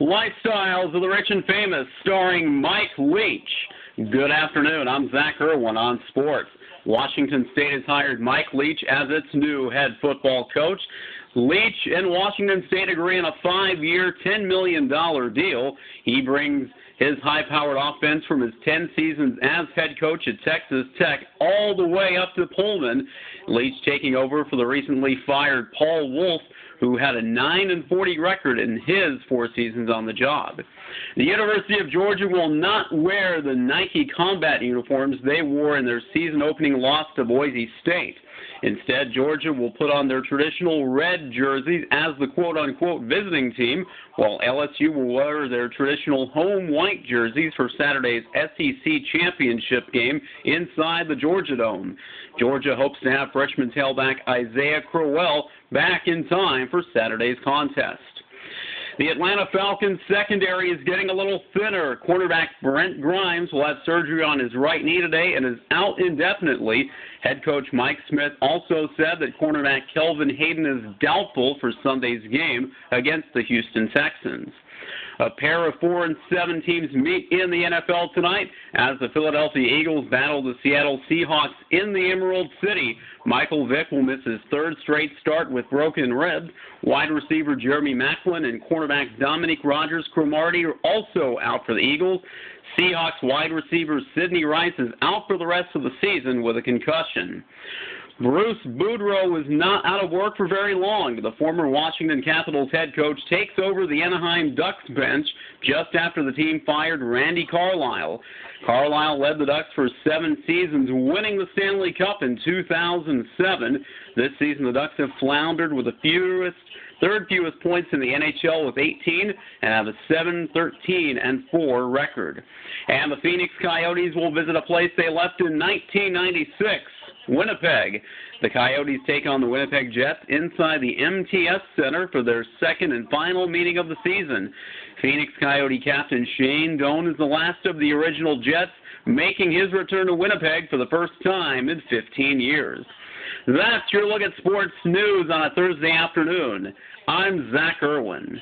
Lifestyles of the Rich and Famous, starring Mike Leach. Good afternoon. I'm Zach Irwin on sports. Washington State has hired Mike Leach as its new head football coach. Leach and Washington State agree on a 5-year, $10 million deal. He brings his high-powered offense from his 10 seasons as head coach at Texas Tech all the way up to Pullman. Leach taking over for the recently fired Paul Wolf, who had a 9-40 record in his 4 seasons on the job. The University of Georgia will not wear the Nike combat uniforms they wore in their season-opening loss to Boise State. Instead, Georgia will put on their traditional red jerseys as the quote-unquote visiting team, while LSU will wear their traditional home white jerseys for Saturday's SEC championship game inside the Georgia Dome. Georgia hopes to have freshman tailback Isaiah Crowell back in time for Saturday's contest. The Atlanta Falcons secondary is getting a little thinner. Cornerback Brent Grimes will have surgery on his right knee today and is out indefinitely. Head coach Mike Smith also said that cornerback Kelvin Hayden is doubtful for Sunday's game against the Houston Texans. A pair of 4 and 7 teams meet in the NFL tonight as the Philadelphia Eagles battle the Seattle Seahawks in the Emerald City. Michael Vick will miss his 3rd straight start with broken ribs. Wide receiver Jeremy Maclin and cornerback Dominique Rodgers-Cromartie are also out for the Eagles. Seahawks wide receiver Sidney Rice is out for the rest of the season with a concussion. Bruce Boudreau is not out of work for very long. The former Washington Capitals head coach takes over the Anaheim Ducks bench just after the team fired Randy Carlyle. Carlyle led the Ducks for 7 seasons, winning the Stanley Cup in 2007. This season, the Ducks have floundered with the third fewest points in the NHL with 18 and have a 7-13-4 record. And the Phoenix Coyotes will visit a place they left in 1996. Winnipeg. The Coyotes take on the Winnipeg Jets inside the MTS Center for their second and final meeting of the season. Phoenix Coyote captain Shane Doan is the last of the original Jets, making his return to Winnipeg for the first time in 15 years. That's your look at sports news on a Thursday afternoon. I'm Zach Irwin.